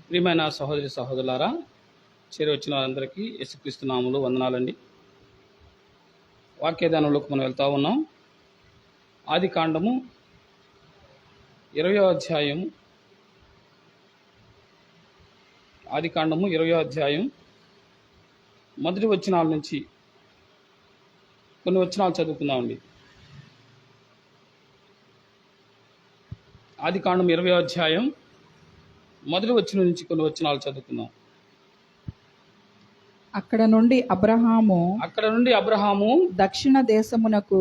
ప్రియమైన సహోదరి సహోదరులారా, చేరి వచ్చిన వారందరికీ యేసుక్రీస్తు నామములో వందనాలండి. వాక్యదానంలోకి మనం వెళ్తా ఉన్నాం. ఆది కాండము 20వ అధ్యాయం. ఆది కాండము 20వ అధ్యాయం మొదటి వచనాల నుంచి కొన్ని వచనాలు చదువుకుందామండి. ఆది కాండం 20వ అధ్యాయం మొదటి వచనం నుంచి కొన్ని వచనాలు చదువుకుందాం. అక్కడ నుండి అబ్రహాము దక్షిణ దేశమునకు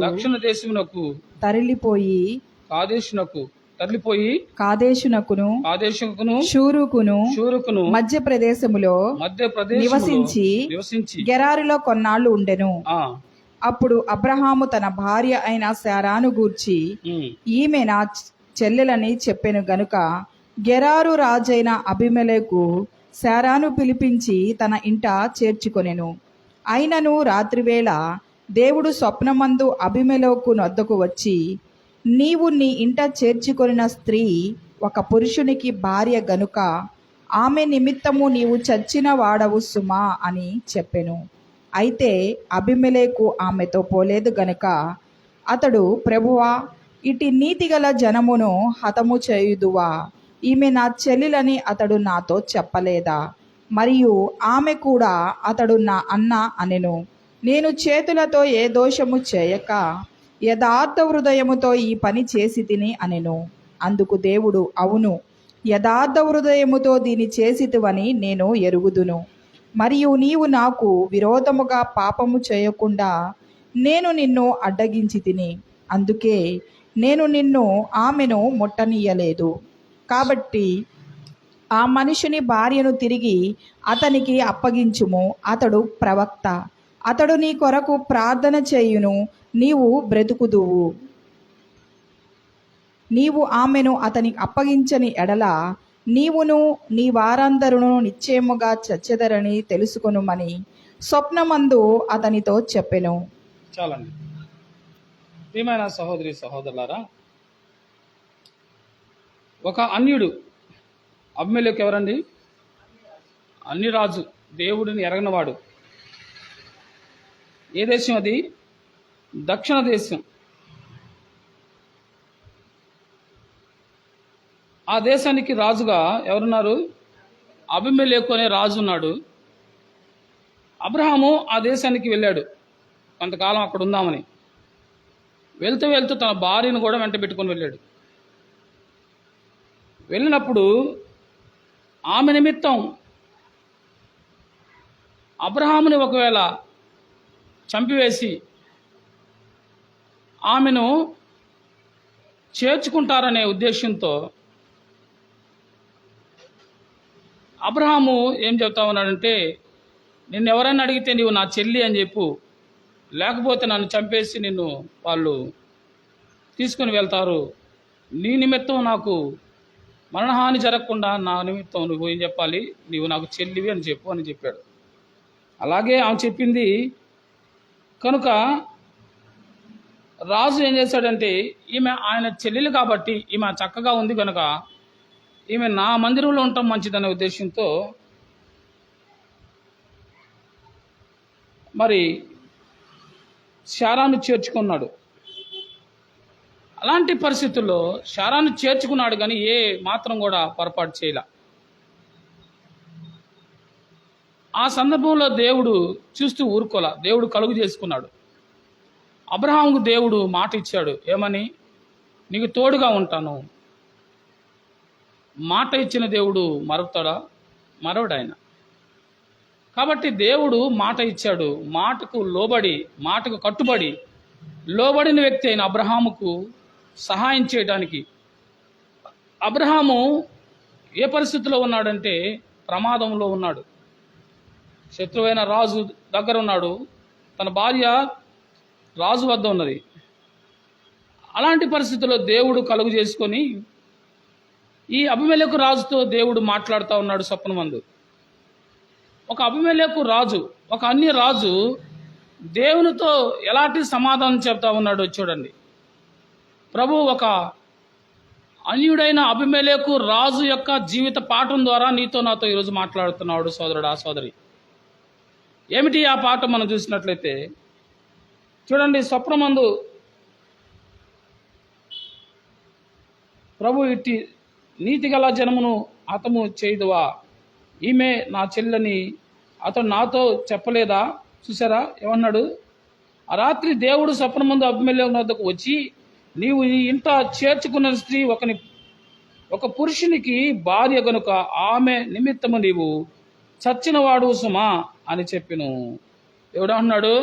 తరలిపోయి కాదేశునకును షూరుకును మధ్య ప్రదేశములో నివసించి గెరారులో కొన్నాళ్ళు ఉండెను. అప్పుడు అబ్రహాము తన భార్య అయిన శారాను గూర్చి, ఈమె నా చెల్లెలని చెప్పెను గనుక గెరారు రాజైన అబీమెలెకు శారాను పిలిపించి తన ఇంట చేర్చుకొనెను. అయినను రాత్రివేళ దేవుడు స్వప్నమందు అబీమెలెకు నొద్దకు వచ్చి, నీవు నీ ఇంట చేర్చుకొనిన స్త్రీ ఒక పురుషునికి భార్య గనుక ఆమె నిమిత్తము నీవు చచ్చిన వాడవు సుమా అని చెప్పెను. అయితే అబీమెలెకు ఆమెతో పోలేదు గనుక అతడు, ప్రభువా, ఇటు నీతిగల జనమును హతము చేయుదువా? ఈమె నా చెల్లెలని అతడు నాతో చెప్పలేదా? మరియు ఆమె కూడా అతడు నా అన్న అనెను. నేను చేతులతో ఏ దోషము చేయక యథార్థ హృదయముతో ఈ పని చేసి తిని అనెను. అందుకు దేవుడు, అవును, యథార్థ హృదయముతో దీని చేసితివని నేను ఎరుగుదును. మరియు నీవు నాకు విరోధముగా పాపము చేయకుండా నేను నిన్ను అడ్డగించి తిని, అందుకే నేను నిన్ను ఆమెను ముట్టనీయలేదు. కాబట్టి ఆ మనుషుని భార్యను తిరిగి అతనికి అప్పగించుము. అతడు ప్రవక్త, అతడు నీ కొరకు ప్రార్థన చేయును, నీవు బ్రతుకుదువు. నీవు ఆమెను అతనికి అప్పగించని ఎడల నీవును నీ వారందరూ నిశ్చయముగా చచ్చెదరని తెలుసుకొనుమని స్వప్నమందు అతనితో చెప్పెను. చాలండి. ప్రియమైన సహోదరి సహోదరులారా, ఒక అన్యుడు అబీమెలెకు ఎవరండి? అన్యరాజు, దేవుడిని ఎరగనవాడు. ఏ దేశం అది? దక్షిణ దేశం. ఆ దేశానికి రాజుగా ఎవరున్నారు? అబీమెలెకు అనే రాజు ఉన్నాడు. అబ్రహాము ఆ దేశానికి వెళ్ళాడు కొంతకాలం అక్కడ ఉందామని. వెళ్తూ వెళ్తూ తన భార్యను కూడా వెంట పెట్టుకొని వెళ్ళాడు. వెళ్ళినప్పుడు ఆమె నిమిత్తం అబ్రహాముని ఒకవేళ చంపివేసి ఆమెను చేర్చుకుంటారనే ఉద్దేశంతో అబ్రహాము ఏం చెప్తా ఉన్నాడంటే, నిన్ను ఎవరైనా అడిగితే నీవు నా చెల్లి అని చెప్పు, లేకపోతే నన్ను చంపేసి నిన్ను వాళ్ళు తీసుకొని వెళ్తారు. నీ నిమిత్తం నాకు మరణహాని జరగకుండా నా నిమిత్తం నువ్వు ఏం చెప్పాలి, నీవు నాకు చెల్లివి అని చెప్పు అని చెప్పాడు. అలాగే ఆమె చెప్పింది కనుక రాజు ఏం చేశాడంటే, ఈమె ఆయన చెల్లెలు కాబట్టి ఈమె చక్కగా ఉంది కనుక ఈమె నా మందిరంలో ఉండటం మంచిదనే ఉద్దేశంతో మరి శారాను చేర్చుకున్నాడు. అలాంటి పరిస్థితుల్లో శారాను చేర్చుకున్నాడు, కానీ ఏ మాత్రం కూడా పొరపాటు చేయలే. ఆ సందర్భంలో దేవుడు చూస్తూ ఊరుకోలా, దేవుడు కలుగు చేసుకున్నాడు. అబ్రహాముకు దేవుడు మాట ఇచ్చాడు, ఏమని? నీకు తోడుగా ఉంటాను. మాట ఇచ్చిన దేవుడు మరుతాడా? మరవడు ఆయన. కాబట్టి దేవుడు మాట ఇచ్చాడు. మాటకు లోబడి, మాటకు కట్టుబడి లోబడిన వ్యక్తి అయిన అబ్రహాముకు సహాయం చేయడానికి. అబ్రహాము ఏ పరిస్థితిలో ఉన్నాడంటే ప్రమాదంలో ఉన్నాడు. శత్రువైన రాజు దగ్గర ఉన్నాడు, తన భార్య రాజు వద్ద ఉన్నది. అలాంటి పరిస్థితుల్లో దేవుడు కలుగు చేసుకొని ఈ అబీమెలెకు రాజుతో దేవుడు మాట్లాడుతూ ఉన్నాడు స్వప్నమందు. ఒక అబీమెలెకు రాజు, ఒక అన్య రాజు దేవునితో ఎలాంటి సమాధానం చెప్తా ఉన్నాడో చూడండి. ప్రభు ఒక అన్యుడైన అబీమెలెకు రాజు యొక్క జీవిత పాఠం ద్వారా నీతో నాతో ఈరోజు మాట్లాడుతున్నాడు సోదరుడా సోదరి. ఏమిటి ఆ పాఠం మనం చూసినట్లయితే చూడండి, స్వప్నమందు ప్రభు ఇట్టి నీతిగల జనమును హతము చేయుదువా, ఈమె నా చెల్లని అతడు నాతో చెప్పలేదా? చూసారా ఏమన్నాడు? ఆ రాత్రి దేవుడు స్వప్నమందు అబీమెలెకు వద్దకు వచ్చి, నీవు నీ ఇంట చేర్చుకున్న స్త్రీ ఒక పురుషునికి భార్య గనుక ఆమె నిమిత్తము నీవు చచ్చినవాడు సుమా అని చెప్పిను. దేవుడు అన్నాడు,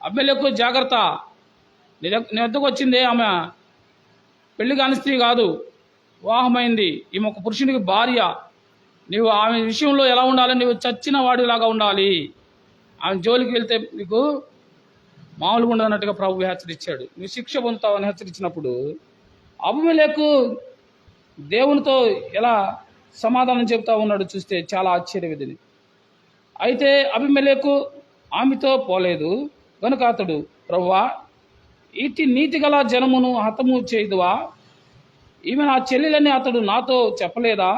అబీమెలెకు జాగ్రత్త, నీ వద్దకు వచ్చిందే ఆమె పెళ్లి కాని స్త్రీ కాదు, వివాహమైంది, ఈమె ఒక పురుషునికి భార్య. నీవు ఆమె విషయంలో ఎలా ఉండాలి? నీవు చచ్చిన వాడిలాగా ఉండాలి. ఆమె జోలికి వెళ్తే నీకు మామూలుగా ఉండదన్నట్టుగా ప్రభు హెచ్చరించాడు. నువ్వు శిక్ష పొందుతావని హెచ్చరించినప్పుడు అబీమెలెకు దేవునితో ఎలా సమాధానం చెప్తా ఉన్నాడు చూస్తే చాలా ఆశ్చర్యవిధిని. అయితే అబీమెలెకు ఆమెతో పోలేదు కనుక అతడు, ప్రభువా, ఇట్టి నీతిగల జనమును హతము చేయుదువా, ఈమె నా చెల్లెలని అతడు నాతో చెప్పలేదా?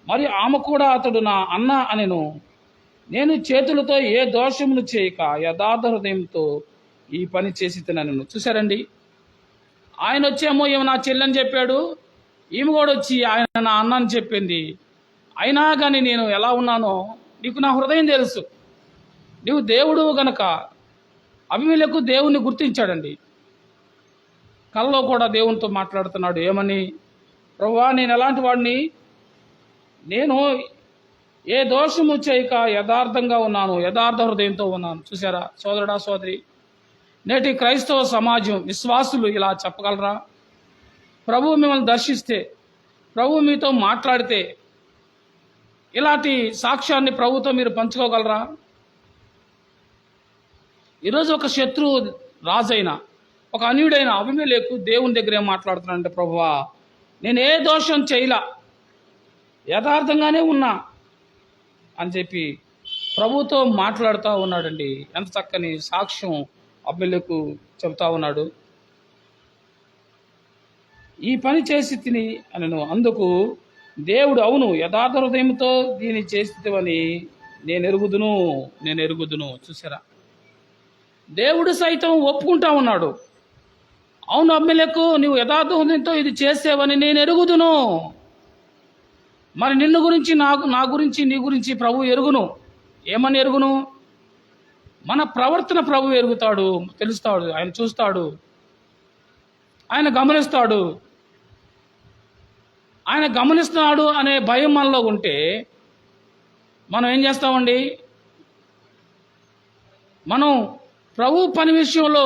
మరి ఆమె కూడా అతడు నా అన్న అనెను. నేను చేతులతో ఏ దోషమును చేయక యథార్థ హృదయంతో ఈ పని చేసి తినను. చూశారండి, ఆయన వచ్చేమో ఈమె నా చెల్లెని చెప్పాడు, ఈమె కూడా వచ్చి ఆయన నా అన్న అని చెప్పింది. అయినా కానీ నేను ఎలా ఉన్నానో నీకు నా హృదయం తెలుసు. నీవు దేవుడు గనక అబీమెలెకు దేవుణ్ణి గుర్తించాడండి. కల్లో కూడా దేవునితో మాట్లాడుతున్నాడు. ఏమని? ప్రభువా, నేను ఎలాంటి వాడిని? నేను ఏ దోషము చేయక యథార్థంగా ఉన్నాను, యథార్థ హృదయంతో ఉన్నాను. చూసారా సోదరుడా సోదరి, నేటి క్రైస్తవ సమాజం విశ్వాసులు ఇలా చెప్పగలరా? ప్రభువు మిమ్మల్ని దర్శిస్తే, ప్రభువు మీతో మాట్లాడితే ఇలాంటి సాక్ష్యాన్ని ప్రభుతో మీరు పంచుకోగలరా? ఈరోజు ఒక శత్రువు రాజైన, ఒక అన్యుడైన అబీమెలెకు దేవుని దగ్గర ఏం మాట్లాడుతున్నాడంటే, ప్రభువా, నేను ఏ దోషం చేయలా, యథార్థంగానే ఉన్నా అని చెప్పి ప్రభుతో మాట్లాడుతూ ఉన్నాడండి. ఎంత చక్కని సాక్ష్యం అబీమెలెకు చెబుతా ఉన్నాడు. ఈ పని చేసి తిని అనను. అందుకు దేవుడు, అవును, యథార్థ హృదయంతో దీన్ని చేసివని నేను ఎరుగుదును. చూసారా, దేవుడు సైతం ఒప్పుకుంటా ఉన్నాడు. అవును అబీమెలెకు, నీవు యథార్థ హృదయంతో ఇది చేసేవని నేను ఎరుగుదును. మరి నిన్ను గురించి నా గురించి నీ గురించి ప్రభు ఎరుగును. ఏమని ఎరుగును? మన ప్రవర్తన ప్రభు ఎరుగుతాడు, తెలుస్తాడు, ఆయన చూస్తాడు, ఆయన గమనిస్తాడు. ఆయన గమనిస్తున్నాడు అనే భయం మనలో ఉంటే మనం ఏం చేస్తామండి? మనం ప్రభు పని విషయంలో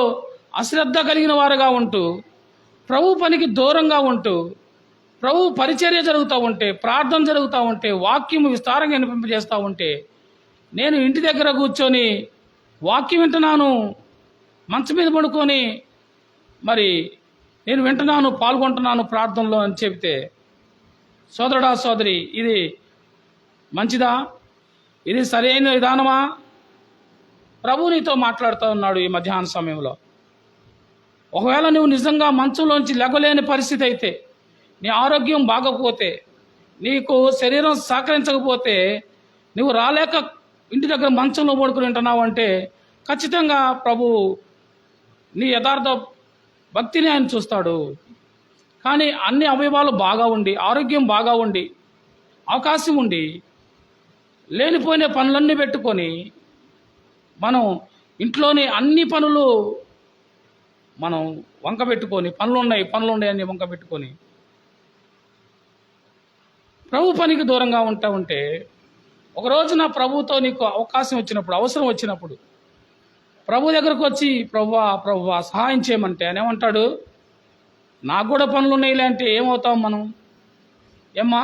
అశ్రద్ధ కలిగిన వారుగా ఉంటూ, ప్రభు పనికి దూరంగా ఉంటూ, ప్రభు పరిచర్య జరుగుతూ ఉంటే, ప్రార్థన జరుగుతూ ఉంటే, వాక్యం విస్తారంగా వినిపింపజేస్తూ ఉంటే, నేను ఇంటి దగ్గర కూర్చొని వాక్యం వింటున్నాను, మంచం మీద పడుకొని మరి నేను వింటున్నాను, పాల్గొంటున్నాను ప్రార్థనలో అని చెబితే, సోదరుడా సోదరి, ఇది మంచిదా? ఇది సరైన విధానమా? ప్రభు నీతో మాట్లాడుతూ ఉన్నాడు ఈ మధ్యాహ్న సమయంలో. ఒకవేళ నువ్వు నిజంగా మంచంలోంచి లెగలేని పరిస్థితి అయితే, నీ ఆరోగ్యం బాగోకపోతే, నీకు శరీరం సహకరించకపోతే, నువ్వు రాలేక ఇంటి దగ్గర మంచంలో పడుకుని ఉంటున్నావు అంటే ఖచ్చితంగా ప్రభు నీ యథార్థ భక్తిని ఆయన చూస్తాడు. కానీ అన్ని అవయవాలు బాగా ఉండి, ఆరోగ్యం బాగా ఉండి, అవకాశం ఉండి, లేనిపోయిన పనులన్నీ పెట్టుకొని మనం ఇంట్లోని అన్ని పనులు మనం వంక పెట్టుకొని, పనులున్నాయి అని వంక పెట్టుకొని ప్రభు పనికి దూరంగా ఉంటే, ఒక రోజున ప్రభుతో నీకు అవకాశం వచ్చినప్పుడు, అవసరం వచ్చినప్పుడు ప్రభు దగ్గరకు వచ్చి, ప్రభువా సహాయం చేయమంటే ఆయన ఏమంటాడు? నాకు కూడా పనులు ఉన్నాయి అంటే ఏమవుతాం మనం? ఏమ్మా,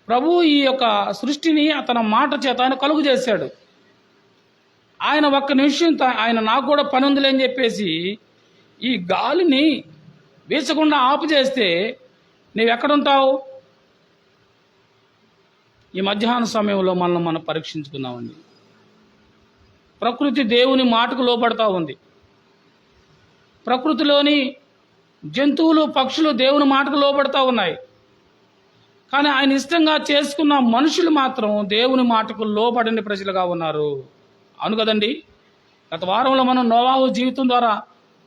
ప్రభు ఈ యొక్క సృష్టిని తన మాట చేత ఆయన కలుగు చేశాడు. ఆయన ఒక్క నిమిషం ఆయన నాకు కూడా పని ఉందిలే అని చెప్పేసి ఈ గాలిని వీచకుండా ఆపు చేస్తే నీవెక్కడుంటావు? ఈ మధ్యాహ్న సమయంలో మనం పరీక్షించుకుందామండి. ప్రకృతి దేవుని మాటకు లోపడతా ఉంది. ప్రకృతిలోని జంతువులు పక్షులు దేవుని మాటకు లోబడతా ఉన్నాయి. కానీ ఆయన ఇష్టంగా చేసుకున్న మనుషులు మాత్రం దేవుని మాటకు లోబడని ప్రజలుగా ఉన్నారు. అవును కదండి. గత వారంలో మనం నోవాహు జీవితం ద్వారా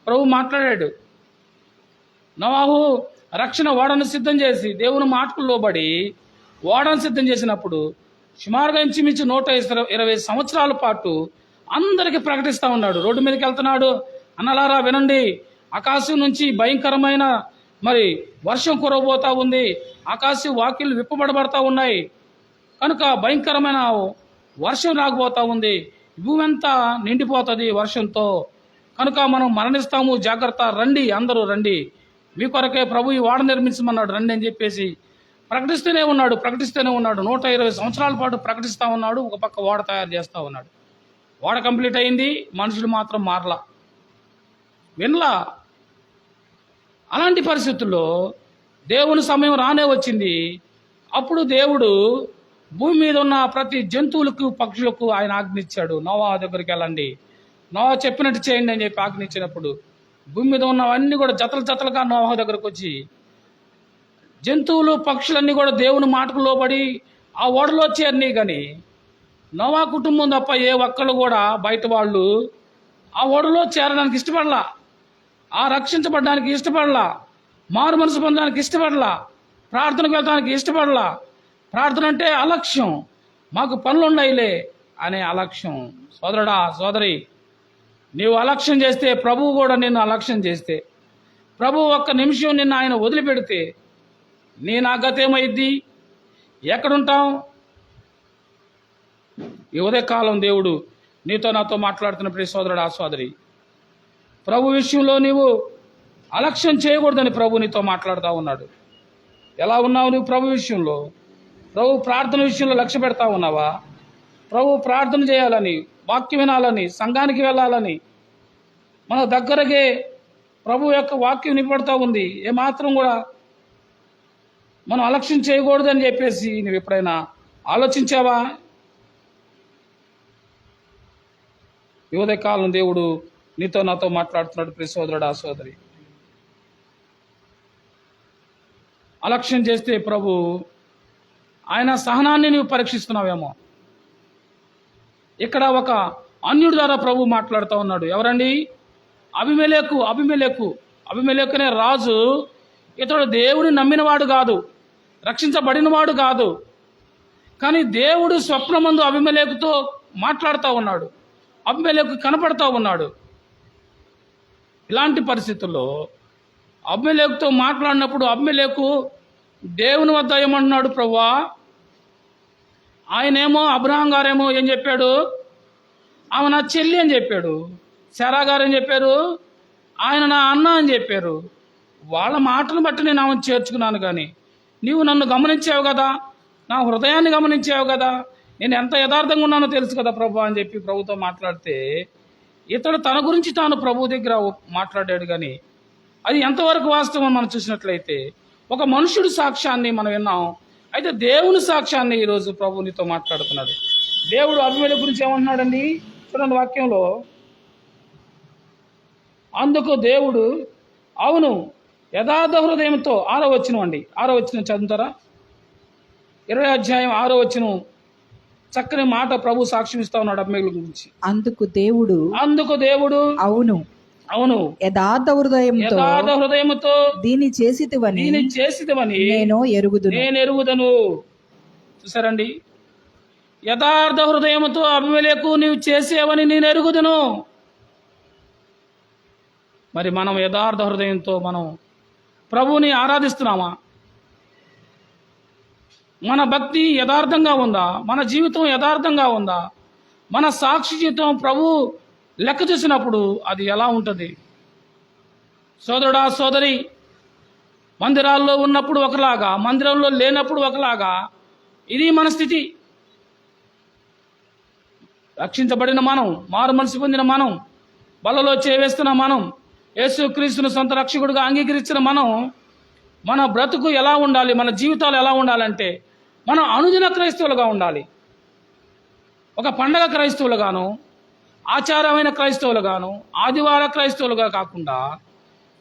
ప్రభు మాట్లాడాడు. నోవాహు రక్షణ ఓడను సిద్ధం చేసి దేవుని మాటకు లోబడి ఓడను సిద్ధం చేసినప్పుడు సుమారుగా ఇంచుమించు 120 సంవత్సరాల పాటు అందరికీ ప్రకటిస్తూ ఉన్నాడు. రోడ్డు మీదకి వెళ్తున్నాడు, అన్నలారా వినండి, ఆకాశం నుంచి భయంకరమైన వర్షం కురవబోతా ఉంది, ఆకాశ వాక్యాలు విప్పబడబడతా ఉన్నాయి, కనుక భయంకరమైన వర్షం రాకపోతా ఉంది, భూమి అంతా నిండిపోతుంది వర్షంతో, కనుక మనం మరణిస్తాము, జాగ్రత్త, రండి, అందరూ రండి, మీ కొరకే ప్రభు ఈ వాడ నిర్మించమన్నాడు, రండి అని చెప్పేసి ప్రకటిస్తూనే ఉన్నాడు. 120 సంవత్సరాల పాటు ప్రకటిస్తూ ఉన్నాడు. ఒక పక్క ఓడ తయారు చేస్తూ ఉన్నాడు. ఓడ కంప్లీట్ అయింది, మనుషులు మాత్రం మారలా, వినలా. అలాంటి పరిస్థితుల్లో దేవుని సమయం రానే వచ్చింది. అప్పుడు దేవుడు భూమి మీద ఉన్న ప్రతి జంతువులకు పక్షులకు ఆయన ఆజ్ఞించాడు, నోవా దగ్గరికి వెళ్ళండి, నోవా చెప్పినట్టు చేయండి అని చెప్పి ఆజ్ఞించినప్పుడు భూమి మీద ఉన్నవన్నీ కూడా జతలు జతలుగా నోవా దగ్గరకు వచ్చి జంతువులు పక్షులన్నీ కూడా దేవుని మాటకు లోబడి ఆ ఓడలో చేరినాయి. కానీ నోవా కుటుంబం తప్ప ఏ ఒక్కళ్ళు కూడా బయట వాళ్ళు ఆ ఓడలో చేరడానికి ఇష్టపడలా, ఆ రక్షించబడడానికి ఇష్టపడలా, మారు మనసు పొందడానికి ఇష్టపడలా, ప్రార్థనకు వెళ్ళడానికి ఇష్టపడలా. ప్రార్థన అంటే అలక్ష్యం, మాకు పనులున్నాయిలే అనే అలక్ష్యం. సోదరుడా, సోదరి, నీవు అలక్ష్యం చేస్తే, ప్రభువు కూడా నిన్ను అలక్ష్యం చేస్తే, ప్రభువు ఒక్క నిమిషం నిన్ను ఆయన వదిలిపెడితే నా గతేమైద్ది? ఎక్కడుంటాం? ఈ ఉదయకాలం దేవుడు నీతో నాతో మాట్లాడుతున్న ప్రియ సోదరుడా, సోదరి, ప్రభు విషయంలో నీవు అలక్ష్యం చేయకూడదని ప్రభు నీతో మాట్లాడుతూ ఉన్నాడు. ఎలా ఉన్నావు నువ్వు ప్రభు విషయంలో? ప్రభు ప్రార్థన విషయంలో లక్ష్య పెడతా ఉన్నావా? ప్రభు ప్రార్థన చేయాలని, వాక్యం వినాలని, సంఘానికి వెళ్ళాలని, మన దగ్గరకే ప్రభు యొక్క వాక్యం నిలబడతా ఉంది, ఏమాత్రం కూడా మనం అలక్ష్యం చేయకూడదని చెప్పేసి నువ్వు ఎప్పుడైనా ఆలోచించావా? ఈ ఉదయకాలం దేవుడు నీతో నాతో మాట్లాడుతున్నాడు ప్రియ సోదరుడా, సోదరి. అలక్ష్యం చేస్తే ప్రభు ఆయన సహనాన్ని నువ్వు పరీక్షిస్తున్నావేమో. ఇక్కడ ఒక అన్యుడి ద్వారా ప్రభు మాట్లాడుతూ ఉన్నాడు. ఎవరండి? అబీమెలెకు. అనే రాజు. ఇతడు దేవుని నమ్మినవాడు కాదు, రక్షించబడినవాడు కాదు. కానీ దేవుడు స్వప్నమందు అబీమెలెకుతో మాట్లాడుతూ ఉన్నాడు, అబీమెలెకు కనపడతా ఉన్నాడు. ఇలాంటి పరిస్థితుల్లో అబీమెలెకుతో మాట్లాడినప్పుడు అబీమెలెకు దేవుని వద్ద ఏమంటున్నాడు? ప్రభువా, ఆయనేమో అబ్రహాం గారేమో ఏం చెప్పాడు? ఆమె నా చెల్లి అని చెప్పాడు. శారా గారు ఏం చెప్పారు? ఆయన నా అన్న అని చెప్పారు. వాళ్ళ మాటను బట్టి నేను ఆమెను చేర్చుకున్నాను. కానీ నీవు నన్ను గమనించావు కదా, నా హృదయాన్ని గమనించావు కదా, నేను ఎంత యథార్థంగా ఉన్నానో తెలుసు కదా ప్రభు అని చెప్పి ప్రభుతో మాట్లాడితే, ఇతడు తన గురించి తాను ప్రభు దగ్గర మాట్లాడాడు. కానీ అది ఎంతవరకు వాస్తవం మనం చూసినట్లయితే ఒక మనుషుడి సాక్ష్యాన్ని మనం విన్నాం. అయితే దేవుని సాక్ష్యాన్ని ఈరోజు ప్రభు నీతో మాట్లాడుతున్నాడు. దేవుడు అబీమెలెకు గురించి ఏమంటున్నాడండి? చూడండి వాక్యంలో. అందుకు దేవుడు, అవును, యథార్థ హృదయంతో, 6వ వచనం అండి, 6వ వచనం చదువుతారా? 20వ అధ్యాయం 6వ వచనం చక్కని మాట ప్రభు సాక్ష్యం ఇస్తా ఉన్నాడు అబీమెలెకు గురించి. అందుకు దేవుడు అవును యథార్థ హృదయంతో దీన్ని చేసితివని నేను ఎరుగుదును. చూసారండి, యథార్థ హృదయంతో అబీమెలెకు నీవు చేసేవని నేను ఎరుగుదును. మరి మనం యథార్థ హృదయంతో మనం ప్రభువుని ఆరాధిస్తున్నామా? మన భక్తి యథార్థంగా ఉందా? మన జీవితం యథార్థంగా ఉందా? మన సాక్షి జీవితం ప్రభు లెక్క చూసినప్పుడు అది ఎలా ఉంటుంది? సోదరుడా, సోదరి, మందిరాల్లో ఉన్నప్పుడు ఒకలాగా, మందిరంలో లేనప్పుడు ఒకలాగా ఇది మన స్థితి. రక్షించబడిన మనం, మారు మనసు పొందిన మనం, బలలో చేవేస్తున్న మనం, యేసుక్రీస్తును సొంత రక్షకుడిగా అంగీకరించిన మనం, మన బ్రతుకు ఎలా ఉండాలి, మన జీవితాలు ఎలా ఉండాలంటే మనం అనుదిన క్రైస్తవులుగా ఉండాలి. ఒక పండగ క్రైస్తవులుగాను, ఆచారమైన క్రైస్తవులుగాను, ఆదివార క్రైస్తవులుగా కాకుండా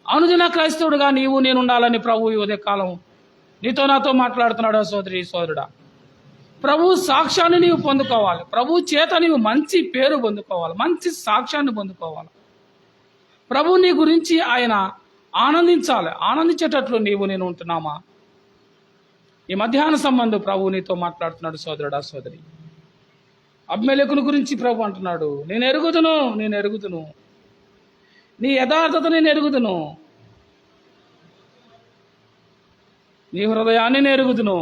అనుదిన క్రైస్తవుడుగా నీవు నేను ఉండాలని ప్రభు ఈ ఉదయకాలం నీతో నాతో మాట్లాడుతున్నాడు సోదరి సోదరుడా. ప్రభు సాక్ష్యాన్ని నీవు పొందుకోవాలి. ప్రభు చేత నీవు మంచి పేరు పొందుకోవాలి, మంచి సాక్ష్యాన్ని పొందుకోవాలి. ప్రభు నీ గురించి ఆయన ఆనందించాలి. ఆనందించేటట్లు నీవు నేను ఉంటున్నామా? ఈ మధ్యాహ్న సంబంధం ప్రభు నీతో మాట్లాడుతున్నాడు సోదరుడా సోదరి. అబీమెలెకును గురించి ప్రభు అంటున్నాడు, నేను ఎరుగుదును, నీ యథార్థత నేను ఎరుగుదును, నీ హృదయాన్ని నేను ఎరుగుదును.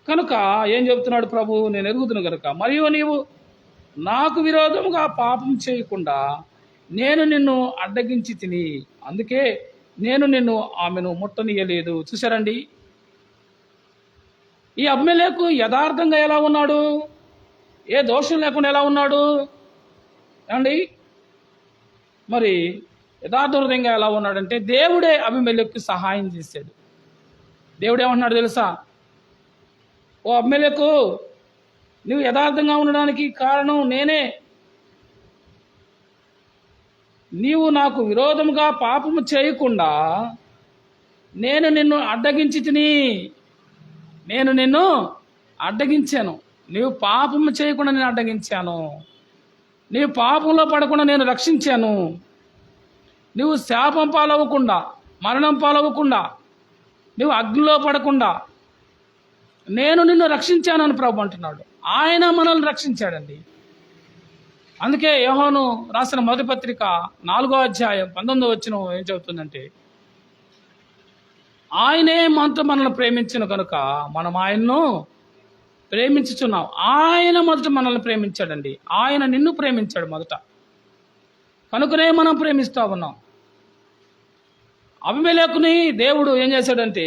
కనుక ఏం చెబుతున్నాడు ప్రభు? నేను ఎరుగుదును కనుక మరియు నీవు నాకు విరోధముగా పాపం చేయకుండా నేను నిన్ను అడ్డగించి తిని, అందుకే నేను నిన్ను ఆమెను ముట్టనీయలేదు. చూసారండి, ఈ అబీమెలెకు యథార్థంగా ఎలా ఉన్నాడు? ఏ దోషం లేకుండా ఎలా ఉన్నాడు అండి? మరి యథార్థ హృదయంగా ఎలా ఉన్నాడంటే దేవుడే అబీమెలెకు సహాయం చేశాడు. దేవుడు ఏమంటున్నాడు తెలుసా? ఓ అబీమెలెకు, నువ్వు యథార్థంగా ఉండడానికి కారణం నేనే. నీవు నాకు విరోధముగా పాపము చేయకుండా నేను నిన్ను అడ్డగించి తిని, నేను నిన్ను అడ్డగించాను. నీవు పాపము చేయకుండా నేను అడ్డగించాను. నీవు పాపంలో పడకుండా నేను రక్షించాను. నువ్వు శాపం పాలవ్వకుండా, మరణం పాలవ్వకుండా, నువ్వు అగ్నిలో పడకుండా నేను నిన్ను రక్షించానని ప్రభు అంటున్నాడు. ఆయన మనల్ని రక్షించాడండి. అందుకే యోహాను రాసిన మొదటి పత్రిక 4వ అధ్యాయం 19వ వచనం ఏం చెబుతుందంటే, ఆయనే మనల్ని ప్రేమించిన కనుక మనం ఆయన్ను ప్రేమించుచున్నాం. ఆయన మొదట మనల్ని ప్రేమించాడండి. ఆయన నిన్ను ప్రేమించాడు మొదట, కనుకనే మనం ప్రేమిస్తూ ఉన్నాం. అబీమెలెకుని దేవుడు ఏం చేశాడంటే,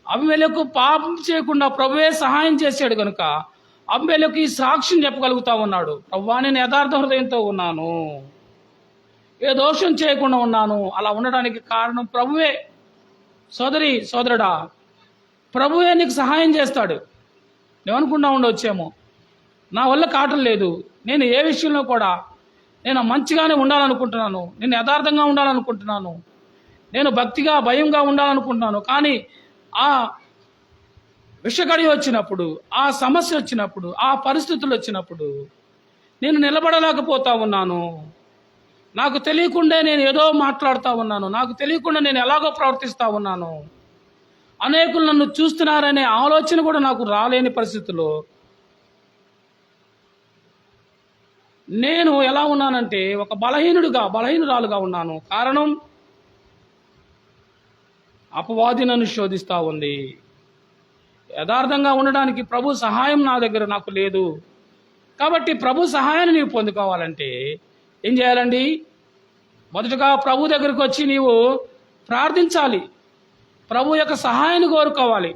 అబీమెలెకు పాపం చేయకుండా ప్రభువే సహాయం చేశాడు కనుక అబీమెలెకు ఈ సాక్ష్యం చెప్పగలుగుతా ఉన్నాడు. ప్రభువా, నేను యథార్థ హృదయంతో ఉన్నాను, ఏ దోషం చేయకుండా ఉన్నాను. అలా ఉండడానికి కారణం ప్రభువే. సోదరి సోదరుడా, ప్రభువే నీకు సహాయం చేస్తాడు. నువ్వనుకుండా ఉండవచ్చేమో, నా వల్ల కావటం లేదు, నేను ఏ విషయంలో కూడా నేను మంచిగానే ఉండాలనుకుంటున్నాను, నేను యథార్థంగా ఉండాలనుకుంటున్నాను, నేను భక్తిగా భయంగా ఉండాలనుకుంటున్నాను, కానీ ఆ విషగడి వచ్చినప్పుడు, ఆ సమస్య వచ్చినప్పుడు, ఆ పరిస్థితులు వచ్చినప్పుడు నేను నిలబడలేకపోతా ఉన్నాను. నాకు తెలియకుండా నేను ఏదో మాట్లాడుతూ ఉన్నాను, నాకు తెలియకుండా నేను ఎలాగో ప్రవర్తిస్తూ ఉన్నాను, అనేకులు నన్ను చూస్తున్నారనే ఆలోచన కూడా నాకు రాలేని పరిస్థితుల్లో నేను ఎలా ఉన్నానంటే ఒక బలహీనురాలుగా ఉన్నాను. కారణం, అపవాది నన్ను శోధిస్తూ ఉంది. యథార్థంగా ఉండడానికి ప్రభు సహాయం నా దగ్గర నాకు లేదు. కాబట్టి ప్రభు సహాయాన్ని నీవు పొందుకోవాలంటే ఏం చేయాలండి? మొదటగా ప్రభు దగ్గరికి వచ్చి నీవు ప్రార్థించాలి. ప్రభు యొక్క సహాయాన్ని కోరుకోవాలి.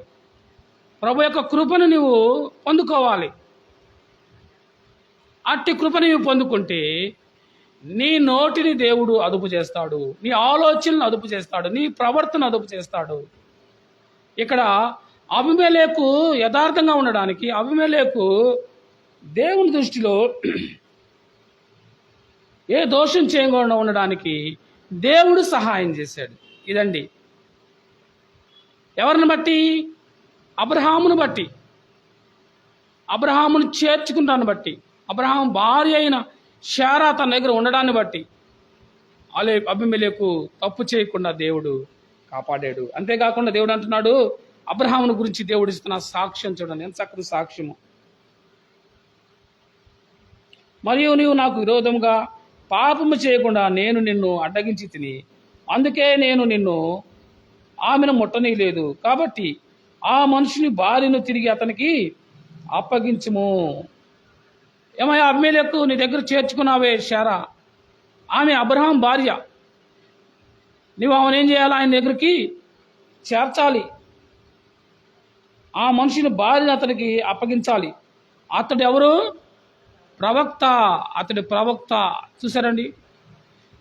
ప్రభు యొక్క కృపను నీవు పొందుకోవాలి. అట్టి కృపను నీవు పొందుకుంటే నీ నోటిని దేవుడు అదుపు చేస్తాడు, నీ ఆలోచనను అదుపు చేస్తాడు, నీ ప్రవర్తన అదుపు చేస్తాడు. ఇక్కడ అబీమెలెకు యథార్థంగా ఉండడానికి, అబీమెలెకు దేవుని దృష్టిలో ఏ దోషం చేయకుండా ఉండడానికి దేవుడు సహాయం చేశాడు. ఇదండి. ఎవరిని బట్టి? అబ్రహామును బట్టి, అబ్రహామును చేర్చుకుంటాను బట్టి, అబ్రహాం భార్య అయిన శారా తన దగ్గర ఉండడాన్ని బట్టి అబీమెలెకు తప్పు చేయకుండా దేవుడు కాపాడాడు. అంతేకాకుండా దేవుడు అంటున్నాడు, అబ్రహామును గురించి దేవుడు ఇస్తున్న సాక్ష్యం చూడండి, ఎంత చక్కని సాక్ష్యము. మరియు నీవు నాకు విరోధముగా పాపము చేయకుండా నేను నిన్ను అడ్డగించి తిని, అందుకే నేను నిన్ను ఆమెను ముట్టనీయలేదు. కాబట్టి ఆ మనుషుని భార్యను తిరిగి అతనికి అప్పగించుము. ఏమయ్యా అబీమెలెకు, నీ దగ్గర చేర్చుకున్నావే శారా, ఆమె అబ్రహాం భార్య. నువ్వు ఆమెను ఏం చేయాలి? ఆయన దగ్గరికి చేర్చాలి. ఆ మనిషిని భార్యను అతనికి అప్పగించాలి. అతడు ఎవరు? ప్రవక్త. అతడి ప్రవక్త. చూసారండి,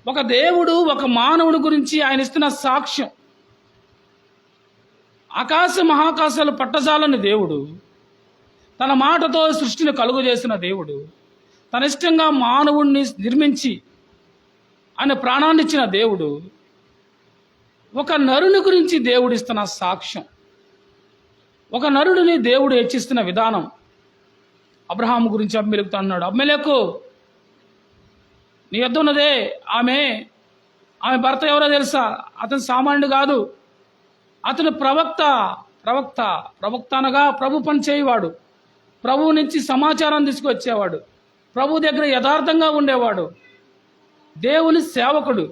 ఒక దేవుడు ఒక మానవుడి గురించి ఆయన ఇస్తున్న సాక్ష్యం. ఆకాశ మహాకాశాలు పట్టజాలని దేవుడు, తన మాటతో సృష్టిని కలుగు చేసిన దేవుడు, తన ఇష్టంగా మానవుడిని నిర్మించి ఆయన ప్రాణాన్ని ఇచ్చిన దేవుడు ఒక నరుని గురించి దేవుడు ఇస్తున్న సాక్ష్యం, ఒక నరుడిని దేవుడు హెచ్చిస్తున్న విధానం. అబ్రహాము గురించి అబిమెలెకుతో అన్నాడు, అబిమెలెకు నీ యొద్ద ఉన్నదే ఆమె భర్త ఎవరో తెలుసా? అతను సామాన్యుడు కాదు, అతను ప్రవక్త అనగా ప్రభు పని చేయవాడు, ప్రభువు నుంచి సమాచారం తీసుకొచ్చేవాడు, ప్రభు దగ్గర యథార్థంగా ఉండేవాడు, దేవుని సేవకుడు,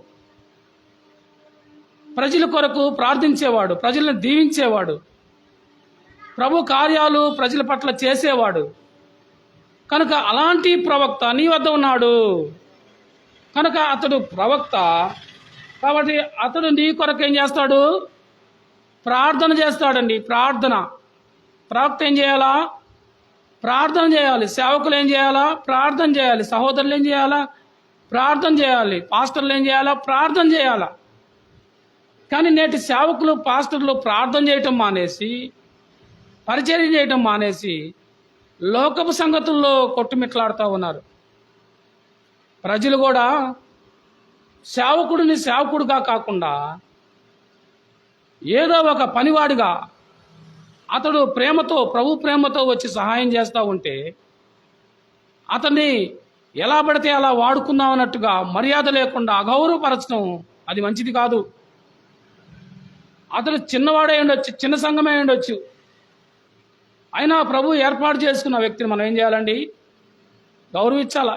ప్రజల కొరకు ప్రార్థించేవాడు, ప్రజలను దీవించేవాడు, ప్రభు కార్యాలు ప్రజల పట్ల చేసేవాడు. కనుక అలాంటి ప్రవక్త నీ వద్ద ఉన్నాడు. కనుక అతడు ప్రవక్త కాబట్టి అతడు నీ కొరకు ఏం చేస్తాడు? ప్రార్థన చేస్తాడండి. ప్రవక్త ఏం చేయాలా? ప్రార్థన చేయాలి. సేవకులు ఏం చేయాలా? ప్రార్థన చేయాలి. సహోదరులు ఏం చేయాలా? ప్రార్థన చేయాలి. పాస్టర్లు ఏం చేయాలా? ప్రార్థన చేయాలా. కానీ నేటి సేవకులు, పాస్టర్లు ప్రార్థన చేయటం మానేసి, పరిచర్య చేయటం మానేసి లోకపు సంగతుల్లో కొట్టుమిట్లాడుతూ ఉన్నారు. ప్రజలు కూడా సేవకుడిని సేవకుడిగా కాకుండా ఏదో ఒక పనివాడిగా, అతడు ప్రేమతో, ప్రభు ప్రేమతో వచ్చి సహాయం చేస్తూ ఉంటే అతన్ని ఎలా పడితే అలా వాడుకుందాం అన్నట్టుగా మర్యాద లేకుండా అగౌరవపరచడం అది మంచిది కాదు. అతడు చిన్నవాడే ఉండొచ్చు, చిన్న సంఘమే ఉండొచ్చు, అయినా ప్రభు ఏర్పాటు చేసుకున్న వ్యక్తిని మనం ఏం చేయాలండి? గౌరవించాలా.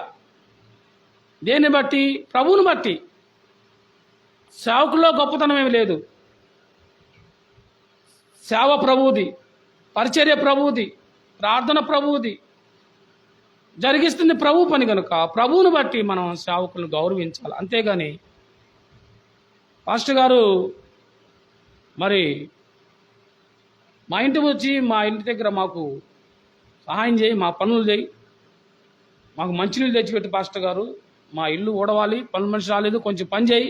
దేన్ని బట్టి? ప్రభువుని బట్టి. సేవకుల్లో గొప్పతనం ఏమి లేదు. సేవ ప్రభువుది, పరిచర్య ప్రభువుది, ప్రార్థన ప్రభువుది, జరిగిస్తుంది ప్రభు పని కనుక ప్రభువుని బట్టి మనం సేవకులను గౌరవించాలి. అంతేగాని పాస్టర్ గారు మరి మా ఇంటికి వచ్చి మా ఇంటి దగ్గర మాకు సహాయం చేయి, మా పనులు చేయి, మాకు మంచినీళ్ళు తెచ్చిపెట్టి పాస్టర్ గారు, మా ఇల్లు ఊడవాలి, పనుల మనిషి రాలేదు, కొంచెం పని చేయి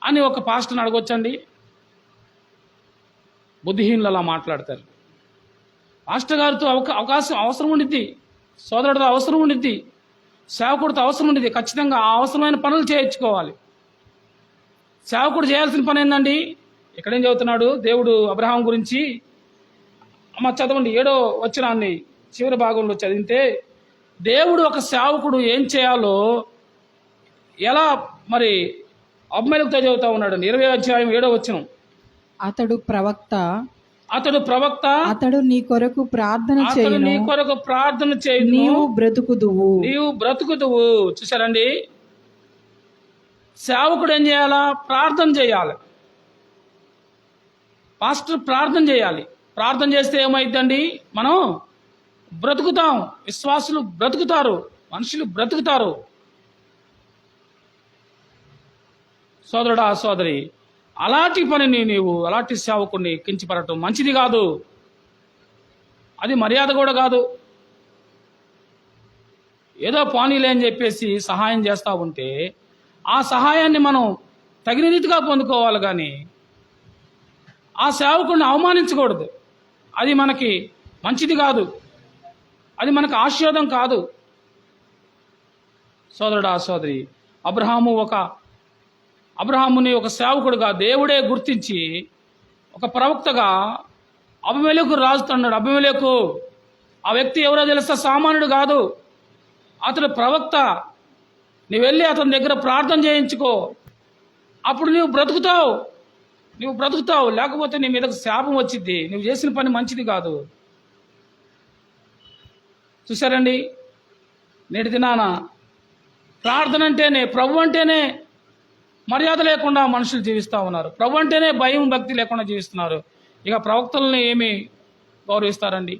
అని ఒక పాస్టర్ని అడగొచ్చండి? బుద్ధిహీనులు అలా మాట్లాడతారు. పాస్టర్ గారితో అవసరం ఉండిద్ది, సోదరుడితో అవసరం ఉండిద్ది, సేవకుడితో అవసరం ఉండిద్ది. ఖచ్చితంగా ఆ అవసరమైన పనులు చేయించుకోవాలి. సేవకుడు చేయాల్సిన పని ఏందండి? ఇక్కడేం చదువుతున్నాడు దేవుడు అబ్రహాం గురించి? చదవండి 7వ వచనాన్ని చివరి భాగంలో చదివితే, దేవుడు ఒక సేవకుడు ఏం చేయాలో ఎలా మరి అబిమెలెకుతో చెబుతా ఉన్నాడు. 20వ అధ్యాయం 7వ వచనం. అతడు ప్రవక్త, అతడు నీ కొరకు ప్రార్థన చేయును, నీవు బ్రతుకుదువు. చూసారండి, సేవకుడు ఏం చేయాలా? ప్రార్థన చేయాలి. పాస్టర్ ప్రార్థన చేయాలి. ప్రార్థన చేస్తే ఏమైందండి? మనం బ్రతుకుతాం. విశ్వాసులు బ్రతుకుతారు, మనుషులు బ్రతుకుతారు. సోదరుడా, సోదరి, అలాంటి పనిని నీవు, అలాంటి సేవకుడిని కించపడటం మంచిది కాదు. అది మర్యాద కూడా కాదు. ఏదో పానీలే అని చెప్పేసి సహాయం చేస్తూ ఉంటే ఆ సహాయాన్ని మనం తగిన రీతిగా పొందుకోవాలి, కానీ ఆ సేవకుడిని అవమానించకూడదు. అది మనకి మంచిది కాదు, అది మనకు ఆశీర్వాదం కాదు. సోదరుడా, సోదరి, అబ్రహాముని ఒక సేవకుడుగా దేవుడే గుర్తించి ఒక ప్రవక్తగా అబిమెలెకు రాజుతున్నాడు. అబిమెలెకు ఆ వ్యక్తి ఎవరో తెలుసా? సామాన్యుడు కాదు, అతడు ప్రవక్త. నువ్వు వెళ్ళి అతని దగ్గర ప్రార్థన చేయించుకో, అప్పుడు నువ్వు బ్రతుకుతావు. లేకపోతే నీ మీదకు శాపం వచ్చింది. నువ్వు చేసిన పని మంచిది కాదు. చూసారండి, నేటి దినాన ప్రార్థన అంటేనే, ప్రభు అంటేనే మర్యాద లేకుండా మనుషులు జీవిస్తూ ఉన్నారు. ప్రభు అంటేనే భయం, భక్తి లేకుండా జీవిస్తున్నారు. ఇక ప్రవక్తలను ఏమి గౌరవిస్తారండి?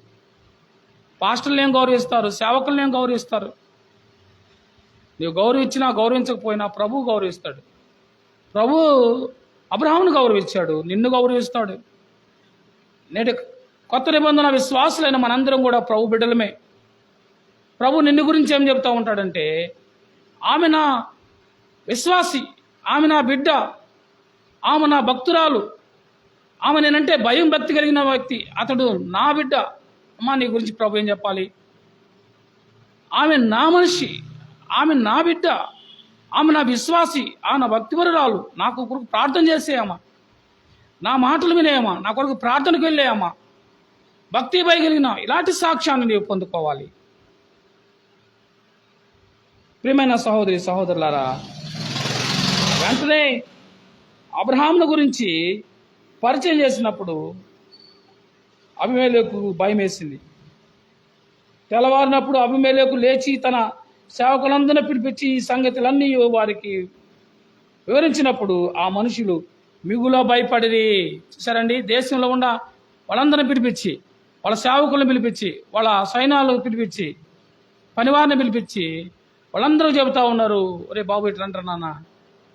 పాస్టర్లు ఏం గౌరవిస్తారు? సేవకులను ఏం గౌరవిస్తారు? నీవు గౌరవించినా గౌరవించకపోయినా ప్రభు గౌరవిస్తాడు. ప్రభు అబ్రహామును గౌరవించాడు, నిన్ను గౌరవిస్తాడు. నేటి కొత్త నిబంధన విశ్వాసులైన మనందరం కూడా ప్రభు బిడ్డలమే. ప్రభు నిన్ను గురించి ఏం చెప్తా ఉంటాడంటే, ఆమె నా విశ్వాసి, ఆమె నా బిడ్డ, ఆమె నా భక్తురాలు, ఆమె నేనంటే భయం భక్తి కలిగిన వ్యక్తి, అతడు నా బిడ్డ. అమ్మా, నీ గురించి ప్రభు ఏం చెప్పాలి? ఆమె నా మనిషి, ఆమె నా బిడ్డ, ఆమె నా విశ్వాసి, నా భక్తిపరురాలు, నాకు కొరకు ప్రార్థన చేసేయమ్మా, నా మాటలు వినేయమ్మా, నా కొరకు ప్రార్థనకు వెళ్ళేయమ్మా, భక్తి భయగలిగిన ఇలాంటి సాక్ష్యాన్ని నీవు పొందుకోవాలి. ప్రియమైన సహోదరి సహోదరులారా, వెంటనే అబ్రహామును గురించి పరిచయం చేసినప్పుడు అబీమెలెకు భయం వేసింది. తెల్లవారినప్పుడు అబీమెలెకు లేచి తన సేవకులందరినీ పిలిపించి ఈ సంగతులన్నీ వారికి వివరించినప్పుడు ఆ మనుషులు మిగులో భయపడిరి. చూసారండి, దేశంలో ఉన్న వాళ్ళందరినీ పిలిపించి, వాళ్ళ సేవకులను పిలిపించి, వాళ్ళ సైన్యాలను పిలిపించి, పనివారిని పిలిపించి వాళ్ళందరూ చెబుతా ఉన్నారు, ఒరే బాబు ఇట్లా అంటారు నాన్న,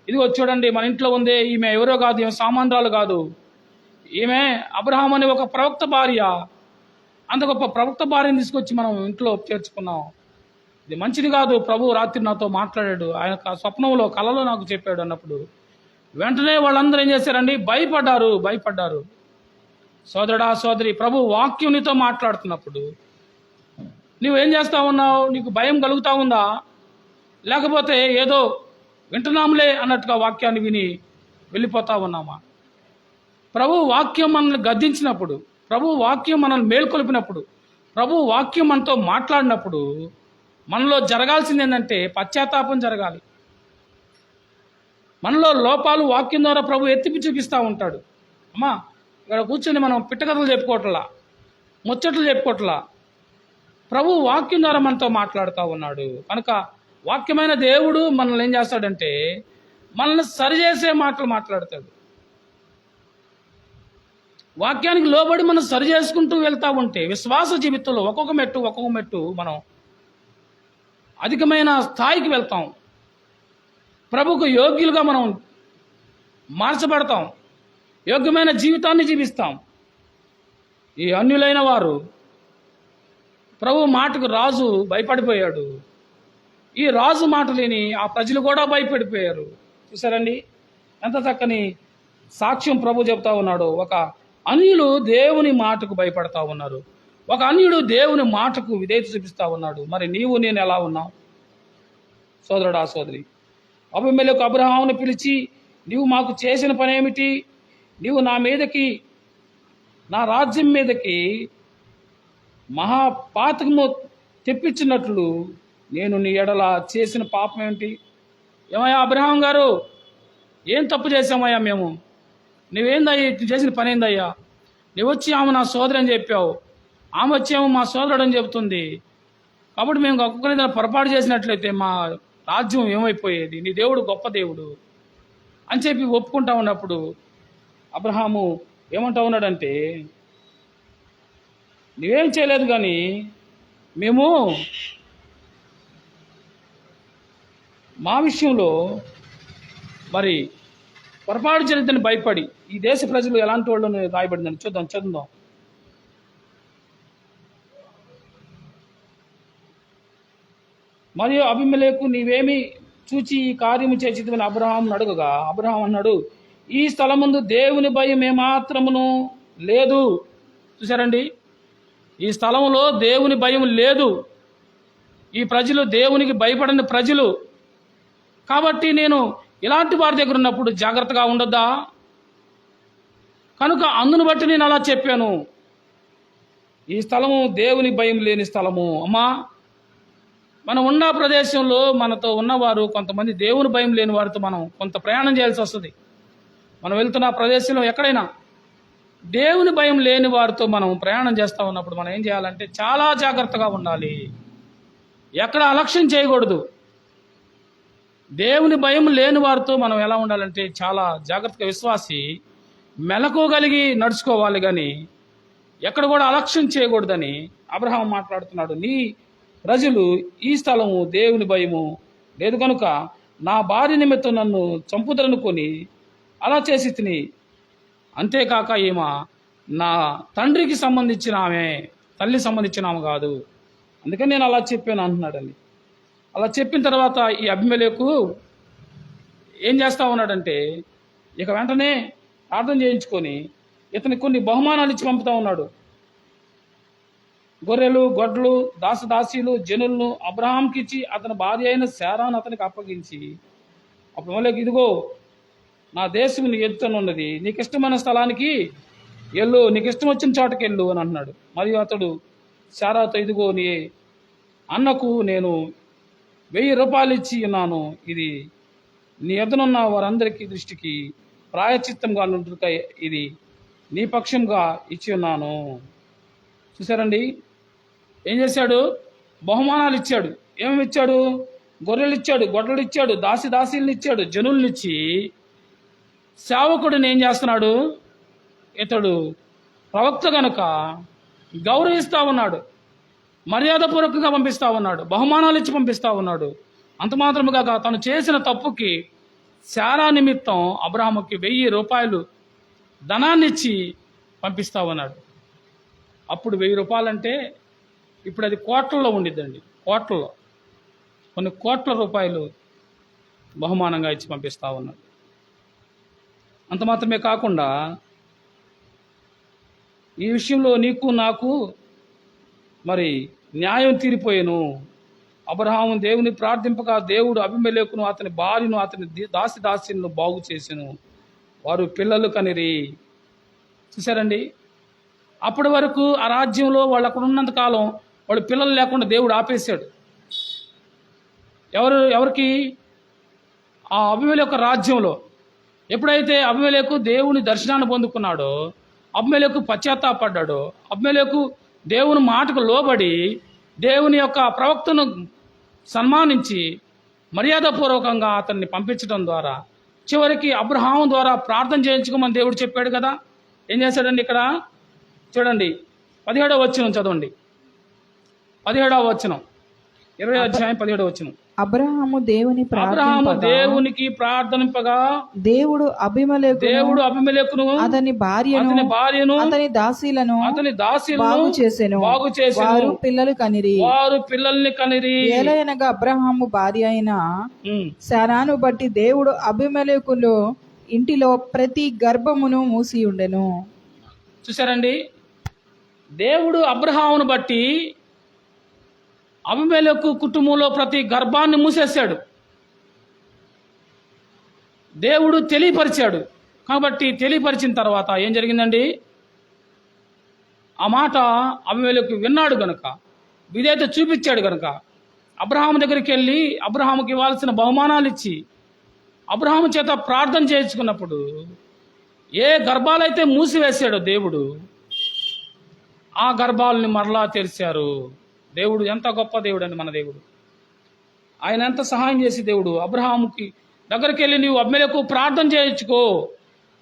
ఇదిగో చూడండి మన ఇంట్లో ఉందే ఈమె ఎవరో కాదు, ఈమె సామాన్యురాలు కాదు, ఈమె అబ్రహాం అనే ఒక ప్రవక్త భార్య. అంత గొప్ప ప్రవక్త భార్యను తీసుకొచ్చి మనం ఇంట్లో చేర్చుకున్నాం. ఇది మంచిది కాదు. ప్రభు రాత్రి నాతో మాట్లాడాడు, ఆయన స్వప్నంలో కలలో నాకు చెప్పాడు అన్నప్పుడు వెంటనే వాళ్ళందరూ ఏం చేశారండి, భయపడ్డారు. సోదరుడా సోదరి, ప్రభు వాక్యం నీతో మాట్లాడుతున్నప్పుడు నువ్వేం చేస్తా ఉన్నావు? నీకు భయం కలుగుతా ఉందా? లేకపోతే ఏదో వింటున్నాంలే అన్నట్టుగా వాక్యాన్ని విని వెళ్ళిపోతా ఉన్నామా? ప్రభు వాక్యం మనల్ని గద్దించినప్పుడు, ప్రభు వాక్యం మనల్ని మేల్కొల్పినప్పుడు, ప్రభు వాక్యం మనతో మాట్లాడినప్పుడు మనలో జరగాల్సింది ఏంటంటే పశ్చాత్తాపం జరగాలి. మనలో లోపాలు వాక్యం ద్వారా ప్రభు ఎత్తిపి చూపిస్తూ ఉంటాడు. అమ్మా, ఇక్కడ కూర్చొని మనం పిట్టకథలు చెప్పుకోవట్లా, ముచ్చట్లు చెప్పుకోవట్లా, ప్రభు వాక్యం ద్వారా మనతో మాట్లాడుతూ ఉన్నాడు. కనుక వాక్యమైన దేవుడు మనల్ని ఏం చేస్తాడంటే మనల్ని సరిచేసే మాటలు మాట్లాడతాడు. వాక్యానికి లోబడి మనం సరి చేసుకుంటూ వెళ్తూ ఉంటే విశ్వాస జీవితంలో ఒక్కొక్క మెట్టు మనం అధికమైన స్థాయికి వెళ్తాం. ప్రభుకు యోగ్యులుగా మనం మార్చబడతాం, యోగ్యమైన జీవితాన్ని జీవిస్తాం. ఈ అన్యులైన వారు ప్రభు మాటకు రాజు భయపడిపోయాడు. ఈ రాజు మాట లేని ఆ ప్రజలు కూడా భయపడిపోయారు. చూసారండి ఎంత చక్కని సాక్ష్యం ప్రభు చెప్తా ఉన్నాడు. ఒక అన్యులు దేవుని మాటకు భయపడతా ఉన్నారు, ఒక అన్యుడు దేవుని మాటకు విధేయత చూపిస్తా ఉన్నాడు. మరి నీవు నేను ఎలా ఉన్నావు సోదరుడా సోదరి? అబీమెలెకు అబ్రహామును పిలిచి, నీవు మాకు చేసిన పని ఏమిటి? నీవు నా మీదకి, నా రాజ్యం మీదకి మహాపాతకము తెప్పించినట్లు నేను నీ ఎడల చేసిన పాపం ఏమిటి? ఏమయ్యా అబ్రహాం గారు, ఏం తప్పు చేసామయ్యా మేము? నువ్వేందయ్యా చేసిన పని ఏందయ్యా? నువ్వు వచ్చి ఆమె నా సోదరి అని చెప్పావు, ఆమె వచ్చేమో మా సోదరుడు అని చెబుతుంది. కాబట్టి మేము ఒక్కొక్కరి పొరపాటు చేసినట్లయితే మా రాజ్యం ఏమైపోయేది? నీ దేవుడు గొప్ప దేవుడు అని చెప్పి ఒప్పుకుంటా ఉన్నప్పుడు అబ్రహాము ఏమంటా ఉన్నాడంటే, నువ్వేం చేయలేదు కానీ మేము మా విషయంలో మరి పొరపాటు జరిగిద్దని భయపడి, ఈ దేశ ప్రజలు ఎలాంటి వాళ్ళని రాయబడిందని చదువుదాం. మరియు అబీమెలెకు, నీవేమి చూచి ఈ కార్యము చేసిదని అబ్రహాం అడుగగా, అబ్రహాం అన్నాడు, ఈ స్థలమందు దేవుని భయం ఏమాత్రమును లేదు. చూసారండి, ఈ స్థలంలో దేవుని భయం లేదు. ఈ ప్రజలు దేవునికి భయపడని ప్రజలు. కాబట్టి నేను ఇలాంటి వారి దగ్గర ఉన్నప్పుడు జాగ్రత్తగా ఉండొద్దా? కనుక అందును బట్టి నేను అలా చెప్పాను. ఈ స్థలము దేవుని భయం లేని స్థలము. అమ్మా, మనం ఉన్న ప్రదేశంలో మనతో ఉన్నవారు కొంతమంది దేవుని భయం లేని వారితో మనం కొంత ప్రయాణం చేయాల్సి వస్తుంది. మనం వెళ్తున్న ప్రదేశంలో ఎక్కడైనా దేవుని భయం లేని వారితో మనం ప్రయాణం చేస్తూ ఉన్నప్పుడు మనం ఏం చేయాలంటే చాలా జాగ్రత్తగా ఉండాలి. ఎక్కడ అలక్ష్యం చేయకూడదు. దేవుని భయం లేని వారితో మనం ఎలా ఉండాలంటే చాలా జాగ్రత్తగా విశ్వాసి మెలకువగలిగి నడుచుకోవాలి, కానీ ఎక్కడ కూడా అలక్ష్యం చేయకూడదని అబ్రహాం మాట్లాడుతున్నాడు. నీ ప్రజలు ఈ స్థలము దేవుని భయము లేదు కనుక నా భార్య నిమిత్తం నన్ను చంపుదనుకొని అలా చేసి తిని, అంతేకాక ఈమె నా తండ్రికి సంబంధించిన ఆమె, తల్లి సంబంధించిన ఆమె కాదు, అందుకని నేను అలా చెప్పాను అంటున్నాడని. అలా చెప్పిన తర్వాత ఈ అబీమెలెకు ఏం చేస్తా ఉన్నాడంటే ఇక వెంటనే ప్రార్థన చేయించుకొని ఇతనికి కొన్ని బహుమానాలు ఇచ్చి పంపుతా ఉన్నాడు. గొర్రెలు, గొడ్లు, దాసదాసీలు, జనులను అబ్రహాంకి ఇచ్చి అతని భార్య అయిన శారాను అతనికి అప్పగించి అప్పుడు అబీమెలెకు, ఇదిగో నా దేశం నీ ఎదుటనున్నది, నీకు ఇష్టమైన స్థలానికి వెళ్ళు, నీకు ఇష్టం వచ్చిన చోటకి వెళ్ళు అని అన్నాడు. మరియు అతడు శారాతో, ఇదిగో నీ అన్నకు నేను 1000 రూపాయలు ఇచ్చి ఉన్నాను, ఇది నీ ఎదునున్న వారందరికీ దృష్టికి ప్రాయచిత్తంగా నుండుట ఇది నీ పక్షంగా ఇచ్చి ఉన్నాను. చూసారండి, ఏం చేశాడు? బహుమానాలు ఇచ్చాడు. ఏమేమి ఇచ్చాడు? గొర్రెలు ఇచ్చాడు, గొడ్డలు ఇచ్చాడు, దాసీలను ఇచ్చాడు, జనుల్ని ఇచ్చి సేవకుడిని ఏం చేస్తున్నాడు? ఇతడు ప్రవక్త గనుక గౌరవిస్తూ ఉన్నాడు, మర్యాదపూర్వకంగా పంపిస్తూ ఉన్నాడు, బహుమానాలు ఇచ్చి పంపిస్తూ ఉన్నాడు. అంత మాత్రమే కాక తను చేసిన తప్పుకి శారా నిమిత్తం అబ్రహాముకి 1000 రూపాయలు ధనాన్ని ఇచ్చి పంపిస్తూ ఉన్నాడు. అప్పుడు 1000 రూపాయలు అంటే ఇప్పుడు అది కోట్లలో ఉండిద్దండి, కోట్లలో, కొన్ని కోట్ల రూపాయలు బహుమానంగా ఇచ్చి పంపిస్తూ ఉన్నాడు. అంత మాత్రమే కాకుండా ఈ విషయంలో నీకు నాకు మరి న్యాయం తీరిపోయేను. అబ్రహాము దేవుని ప్రార్థింపగా దేవుడు అబీమెలెకును అతని భార్యను అతని దాసీలను బాగు చేసెను, వారు పిల్లలు కనిరి. చూసారండి, అప్పటి వరకు ఆ రాజ్యంలో వాళ్ళు అక్కడ ఉన్నంత కాలం వాళ్ళు పిల్లలు లేకుండా దేవుడు ఆపేశాడు. ఎవరికి? ఆ అబీమెలెకు రాజ్యంలో. ఎప్పుడైతే అబీమెలెకు దేవుని దర్శనాన్ని పొందుకున్నాడో, అబీమెలెకు పశ్చాత్తాపడ్డాడో, అబీమెలెకు దేవుని మాటకు లోబడి దేవుని యొక్క ప్రవక్తను సన్మానించి మర్యాదపూర్వకంగా అతన్ని పంపించడం ద్వారా చివరికి అబ్రహాము ద్వారా ప్రార్థన చేయించుకోమని దేవుడు చెప్పాడు కదా. ఏం చేశాడండి ఇక్కడ? చూడండి, 17వ వచనం చదవండి. 17వ వచనం, 20వ అధ్యాయం 17వ వచనం. అబ్రహాము దేవునికి ప్రార్థనింపగా దేవుడు అబీమెలెకును అతని భార్యను అతని దాసీలను బాగు చేసెను, వారు పిల్లల్ని కనిరి. ఏలయనగా అబ్రహాము భార్య అయిన శారాను బట్టి దేవుడు అబీమెలెకులో ఇంటిలో ప్రతి గర్భమును మూసి ఉండెను. చూసారండి, దేవుడు అబ్రహామును బట్టి అబీమెలెకు కుటుంబంలో ప్రతి గర్భాన్ని మూసేశాడు. దేవుడు తెలియపరిచాడు. కాబట్టి తెలియపరిచిన తర్వాత ఏం జరిగిందండి? ఆ మాట అబీమెలెకు విన్నాడు గనుక, విధేయత చూపించాడు గనుక అబ్రహాము దగ్గరికి వెళ్ళి అబ్రహాముకి ఇవ్వాల్సిన బహుమానాలు ఇచ్చి అబ్రహాము చేత ప్రార్థన చేయించుకున్నప్పుడు ఏ గర్భాలైతే మూసివేశాడో దేవుడు, ఆ గర్భాలని మరలా తెరిచారు. దేవుడు ఎంత గొప్ప దేవుడు అండి మన దేవుడు. ఆయన ఎంత సహాయం చేసి దేవుడు అబ్రహాముకి దగ్గరికి వెళ్ళి, నీవు అబీమెలెకు ప్రార్థన చేయించుకో,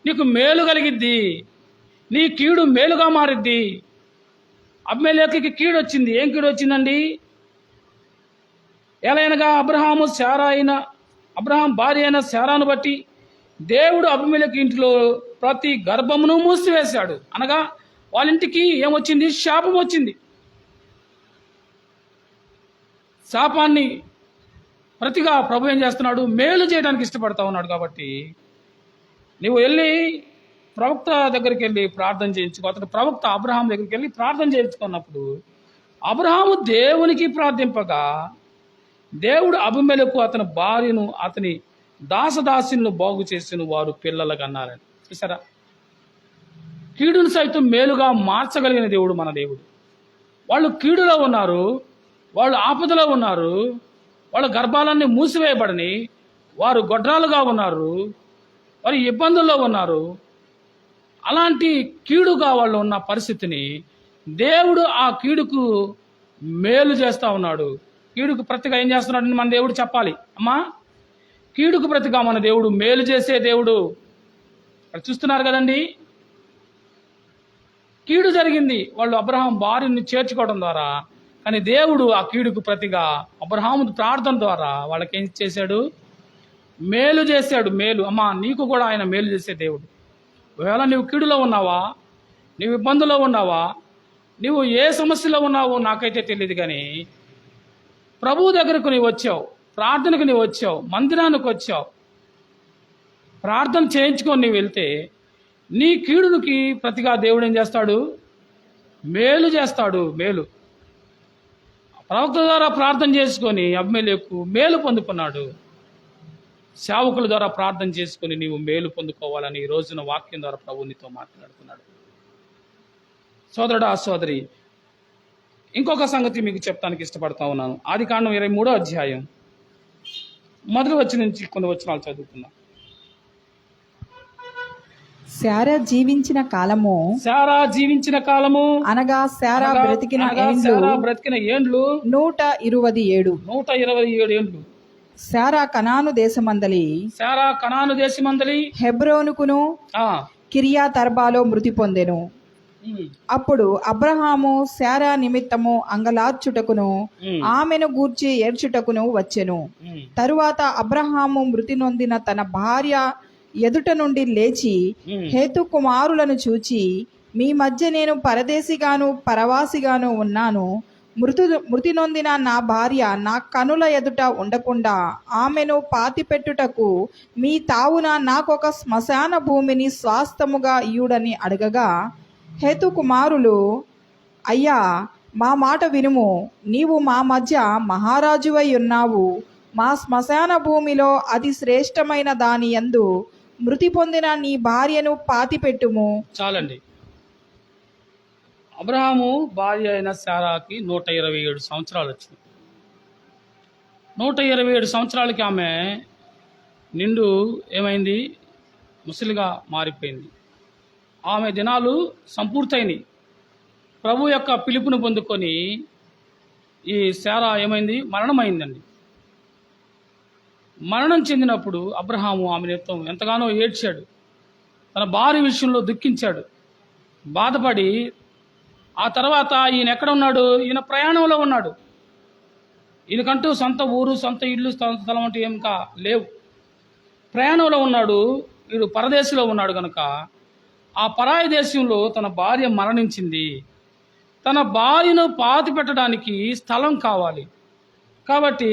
నీకు మేలు కలిగిద్ది, నీ కీడు మేలుగా మారిద్ది. అబీమెలెకుకి కీడు వచ్చింది. ఏం కీడు వచ్చిందండి? ఎలాగనగా అబ్రహాము భార్య అయిన శారాను బట్టి దేవుడు అబీమెలెకు ఇంటిలో ప్రతి గర్భమును మూసివేశాడు. అనగా వాళ్ళ ఇంటికి ఏమొచ్చింది? శాపం వచ్చింది. శాపాన్ని ప్రతిగా ప్రభు ఏం చేస్తున్నాడు? మేలు చేయడానికి ఇష్టపడతా ఉన్నాడు. కాబట్టి నువ్వు వెళ్ళి ప్రవక్త దగ్గరికి వెళ్ళి ప్రార్థన చేయించుకో. అతను ప్రవక్త అబ్రహాం దగ్గరికి వెళ్ళి ప్రార్థన చేయించుకున్నప్పుడు అబ్రహాము దేవునికి ప్రార్థింపగా దేవుడు అబీమెలెకు అతని భార్యను అతని దాసదాసీలను బాగు చేసిన వారు పిల్లలకు అన్నారని. చూసారా, కీడును సైతం మేలుగా మార్చగలిగిన దేవుడు మన దేవుడు. వాళ్ళు కీడులో ఉన్నారు, వాళ్ళు ఆపదలో ఉన్నారు, వాళ్ళ గర్భాలన్నీ మూసివేయబడని, వారు గొడ్రాలుగా ఉన్నారు, వారు ఇబ్బందుల్లో ఉన్నారు. అలాంటి కీడుగా వాళ్ళు ఉన్న పరిస్థితిని దేవుడు ఆ కీడుకు మేలు చేస్తూ ఉన్నాడు. కీడుకు ప్రతిగా ఏం చేస్తున్నాడు మన దేవుడు చెప్పాలి. అమ్మా, కీడుకు ప్రతిగా మన దేవుడు మేలు చేసే దేవుడు. చూస్తున్నారు కదండి, కీడు జరిగింది వాళ్ళు అబ్రహాం భార్యని చేర్చుకోవడం ద్వారా. కానీ దేవుడు ఆ కీడుకు ప్రతిగా అబ్రహాము ప్రార్థన ద్వారా వాళ్ళకి ఏం చేశాడు? మేలు చేశాడు. మేలు. అమ్మా, నీకు కూడా ఆయన మేలు చేసే దేవుడు. ఒకవేళ నువ్వు కీడులో ఉన్నావా, నువ్వు ఇబ్బందులో ఉన్నావా, నువ్వు ఏ సమస్యలో ఉన్నావో నాకైతే తెలియదు, కానీ ప్రభువు దగ్గరకు నీవు వచ్చావు, ప్రార్థనకు నీవు వచ్చావు, మందిరానికి వచ్చావు, ప్రార్థన చేయించుకొని నీవు వెళ్తే నీ కీడునికి ప్రతిగా దేవుడు ఏం చేస్తాడు? మేలు చేస్తాడు. మేలు. ప్రవక్త ద్వారా ప్రార్థన చేసుకొని అబీమెలెకు మేలు పొందుకున్నాడు. సేవకుల ద్వారా ప్రార్థన చేసుకుని నీవు మేలు పొందుకోవాలని ఈ రోజున వాక్యం ద్వారా ప్రభు నీతో మాట్లాడుతున్నాడు. సోదరుడా సోదరి, ఇంకొక సంగతి మీకు చెప్తానికి ఇష్టపడతా ఉన్నాను. ఆదికాండం 23వ అధ్యాయం మొదటి వచనం నుంచి కొన్ని వచనాలు చదువుకున్నాం. శారా జీవించిన కాలము అనగా శారా బ్రతికిన ఏండ్లు 127 ఏండ్లు. శారా కనాను దేశమందలి హెబ్రోనుకును కిరియా తర్బాలో మృతి పొందెను. అప్పుడు అబ్రహాము శారా నిమిత్తము అంగలార్చుటకును ఆమెను గూర్చి ఏడ్చుటకును వచ్చెను. తరువాత అబ్రహాము మృతి నొందిన తన భార్య ఎదుట నుండి లేచి హేతు కుమారులను చూచి, మీ మధ్య నేను పరదేశిగాను పరవాసిగాను ఉన్నాను. మృతి నొందిన నా భార్య నా కనుల ఎదుట ఉండకుండా ఆమెను పాతిపెట్టుటకు మీ తావున నాకొక శ్మశాన భూమిని స్వాస్థముగా ఇయ్యుడని అడగగా, హేతు కుమారులు, అయ్యా మా మాట వినుము, నీవు మా మధ్య మహారాజువై ఉన్నావు. మా శ్మశాన భూమిలో అతి శ్రేష్టమైన దాని యందు మృతి పొందిన నీ భార్యను పాతిపెట్టుము. చాలండి. అబ్రహాము భార్య అయిన శారాకి 127 సంవత్సరాలు వచ్చింది. 127 సంవత్సరాలకి ఆమె నిండు ఏమైంది? ముసలిగా మారిపోయింది. ఆమె దినాలు సంపూర్తయినాయి. ప్రభు యొక్క పిలుపును పొందుకొని ఈ శారా ఏమైంది? మరణమైందండి. మరణం చెందినప్పుడు అబ్రహాము ఆమె నిమిత్తం ఎంతగానో ఏడ్చాడు. తన భార్య విషయంలో దుఃఖించాడు, బాధపడి. ఆ తర్వాత ఈయన ఎక్కడ ఉన్నాడు? ఈయన ప్రయాణంలో ఉన్నాడు. ఈయనకంటూ సొంత ఊరు, సొంత ఇల్లు, స్థలం అంటూ ఏం లేవు. ప్రయాణంలో ఉన్నాడు. వీడు పరదేశంలో ఉన్నాడు కనుక ఆ పరాయి దేశంలో తన భార్య మరణించింది. తన భార్యను పాతి పెట్టడానికి స్థలం కావాలి. కాబట్టి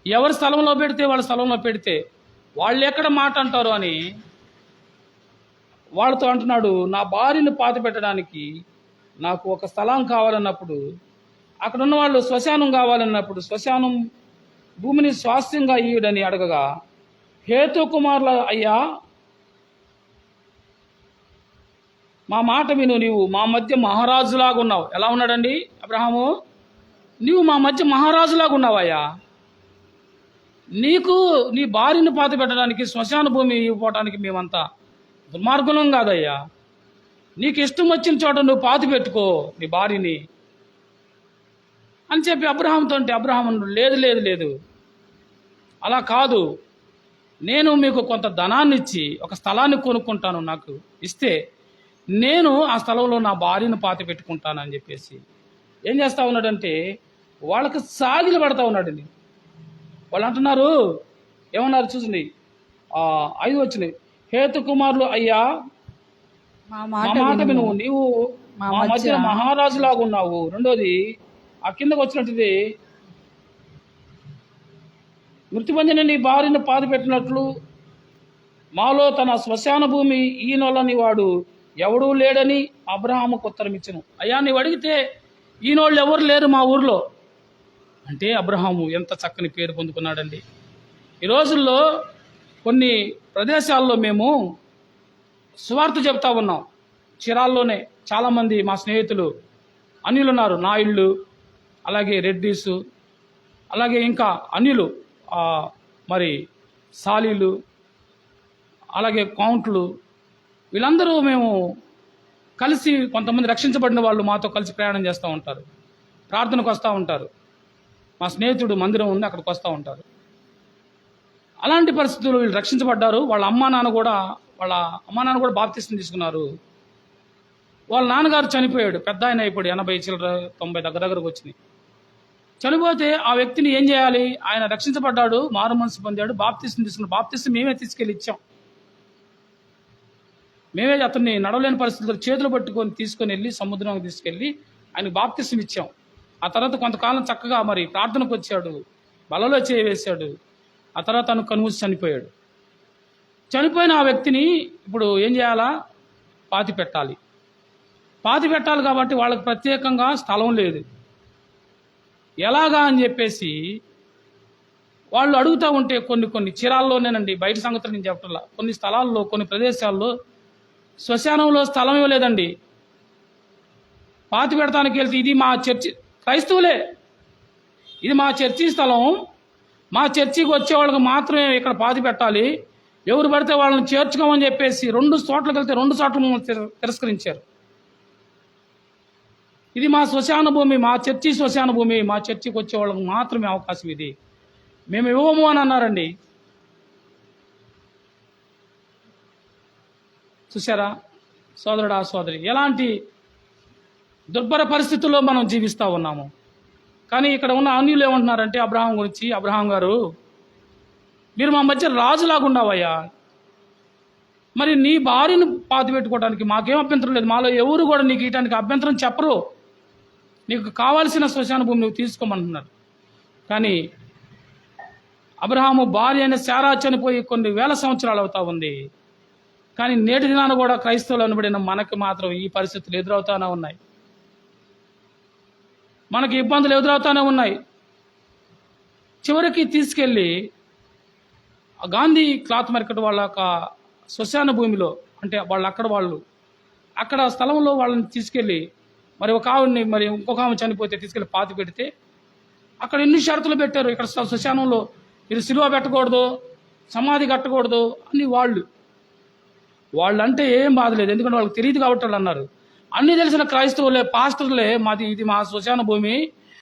ఎవరి స్థలంలో పెడితే వాళ్ళ స్థలంలో పెడితే వాళ్ళు ఎక్కడ మాట అంటారు అని వాళ్ళతో అంటున్నాడు, నా భార్యను పాతి పెట్టడానికి నాకు ఒక స్థలం కావాలన్నప్పుడు, అక్కడ ఉన్న వాళ్ళు శ్మశానం కావాలన్నప్పుడు శ్మశానం భూమిని స్వాస్థ్యంగా ఇయ్యడని అడగగా, హేతు కుమారుల, అయ్యా మా మాట విను, నీవు మా మధ్య మహారాజులాగా ఉన్నావు. ఎలా ఉన్నాడండి అబ్రహాము? నీవు మా మధ్య మహారాజులాగా ఉన్నావయ్యా. నీకు నీ భార్యను పాతి పెట్టడానికి శ్మశాన భూమి ఇవ్వడానికి మేమంతా దుర్మార్గులం కాదయ్యా. నీకు ఇష్టం వచ్చిన చోట నువ్వు పాతి పెట్టుకో నీ భార్యని అని చెప్పి అబ్రహాంతో అంటే, అబ్రహాం లేదు లేదు లేదు, అలా కాదు, నేను మీకు కొంత ధనాన్ని ఇచ్చి ఒక స్థలాన్ని కొనుక్కుంటాను, నాకు ఇస్తే నేను ఆ స్థలంలో నా భార్యను పాతి పెట్టుకుంటానని చెప్పేసి ఏం చేస్తా ఉన్నాడంటే వాళ్ళకి సాగిలు పడతా ఉన్నాడండి. వాళ్ళు అంటున్నారు, ఏమన్నారు చూసింది 5 వచ్చినాయి. హేతు కుమారులు, అయ్యా మా మాట విను, నీవు మా మధ్య మహారాజులాగా ఉన్నావు. రెండోది ఆ కిందకు వచ్చినట్టుది, మృతి పొందిన నీ భార్యను పాతి పెట్టినట్లు మాలో తన శ్మశాన భూమి ఈయనొల్లని వాడు ఎవడూ లేడని అబ్రహాముకు ఉత్తరం ఇచ్చెను. అయ్యా నీవు అడిగితే ఈయనోళ్ళు ఎవరు లేరు మా ఊర్లో అంటే అబ్రహాము ఎంత చక్కని పేరు పొందుకున్నాడండి. ఈ రోజుల్లో కొన్ని ప్రదేశాల్లో మేము సువార్త చెప్తా ఉన్నాం. చీరాల్లోనే చాలామంది మా స్నేహితులు అన్యులు ఉన్నారు. నాయుళ్ళు, అలాగే రెడ్డీసు, అలాగే ఇంకా అన్యులు, మరి సాలీలు, అలాగే కౌంట్లు, వీళ్ళందరూ మేము కలిసి, కొంతమంది రక్షించబడిన వాళ్ళు మాతో కలిసి ప్రయాణం చేస్తూ ఉంటారు, ప్రార్థనకు వస్తూ ఉంటారు. మా స్నేహితుడు మందిరం ఉంది, అక్కడికి వస్తూ ఉంటారు. అలాంటి పరిస్థితుల్లో వీళ్ళు రక్షించబడ్డారు. వాళ్ళ అమ్మా నాన్న కూడా బాప్తిస్మం తీసుకున్నారు. వాళ్ళ నాన్నగారు చనిపోయాడు, పెద్ద ఆయన అయిపోయాడు, 80 చిల్లర 90 దగ్గరకు వచ్చినాయి. చనిపోతే ఆ వ్యక్తిని ఏం చేయాలి? ఆయన రక్షించబడ్డాడు, మారు మనసు పొందాడు, బాప్తిస్మం తీసుకున్నాడు. బాప్తిస్మం మేమే తీసుకెళ్ళి ఇచ్చాం. మేమే అతన్ని నడవలేని పరిస్థితుల్లో చేతులు పట్టుకొని తీసుకొని వెళ్ళి సముద్రంకి తీసుకెళ్ళి ఆయనకు బాప్తిస్మం ఇచ్చాం. ఆ తర్వాత కొంతకాలం చక్కగా మరి ప్రార్థనకు వచ్చాడు, బలలో చేయవేశాడు. ఆ తర్వాత తను కనుమూసి చనిపోయాడు. చనిపోయిన ఆ వ్యక్తిని ఇప్పుడు ఏం చేయాలా? పాతి పెట్టాలి కాబట్టి వాళ్ళకి ప్రత్యేకంగా స్థలం లేదు. ఎలాగా అని చెప్పేసి వాళ్ళు అడుగుతూ ఉంటే కొన్ని చీరాల్లోనేనండి, బయట సంగతులు నేను చెప్పట్లా, కొన్ని స్థలాల్లో కొన్ని ప్రదేశాల్లో శ్మశానంలో స్థలం ఇవ్వలేదండి. పాతి పెడతానికి వెళ్తే ఇది మా చర్చి, క్రైస్తవులే, ఇది మా చర్చి స్థలం, మా చర్చికి వచ్చే వాళ్ళకి మాత్రమే ఇక్కడ పాతి పెట్టాలి, ఎవరు పడితే వాళ్ళని చేర్చుకోమని చెప్పేసి 2 చోట్లకి వెళ్తే 2 చోట్ల మమ్మల్ని తిరస్కరించారు. ఇది మా శ్మశాన భూమి, మా చర్చి శ్మశాన భూమి, మా చర్చికి వచ్చే వాళ్ళకి మాత్రమే అవకాశం ఇది, మేము ఇవ్వము అని అన్నారండి. చూసారా సోదరుడా సోదరి, ఎలాంటి దుర్భర పరిస్థితుల్లో మనం జీవిస్తూ ఉన్నాము. కానీ ఇక్కడ ఉన్న అన్యులు ఏమంటున్నారంటే అబ్రహాం గురించి, అబ్రహాం గారు మీరు మా మధ్య రాజులాగా ఉండవయ్యా, మరి నీ భార్యను పాతి పెట్టుకోవడానికి మాకేం అభ్యంతరం లేదు, మాలో ఎవరు కూడా నీకు ఇయటానికి అభ్యంతరం చెప్పరు, నీకు కావాల్సిన శ్మశాన భూమి నువ్వు తీసుకోమంటున్నారు. కానీ అబ్రహాము భార్య అయిన శారా చనిపోయి కొన్ని వేల సంవత్సరాలు అవుతా ఉంది. కానీ నేటి దినాన కూడా క్రైస్తవులు అనబడిన మనకు మాత్రం ఈ పరిస్థితులు ఎదురవుతానే ఉన్నాయి, మనకి ఇబ్బందులు ఎదురవుతానే ఉన్నాయి. చివరికి తీసుకెళ్ళి గాంధీ క్లాత్ మార్కెట్ వాళ్ళ శ్మశాన భూమిలో, అంటే వాళ్ళు అక్కడ స్థలంలో వాళ్ళని తీసుకెళ్ళి, మరి ఒక ఆవిడని, మరి ఇంకొక ఆమె చనిపోతే తీసుకెళ్ళి పాతి పెడితే అక్కడ ఎన్ని షరతులు పెట్టారు. ఇక్కడ శ్మశానంలో మీరు సిలువ పెట్టకూడదు, సమాధి కట్టకూడదు అని వాళ్ళంటే ఏం బాధ లేదు, ఎందుకంటే వాళ్ళకి తెలియదు కాబట్టి వాళ్ళు అన్నారు. అన్నీ తెలిసిన క్రైస్తవులే, పాస్టర్లే, ఇది మా శ్మశాన భూమి,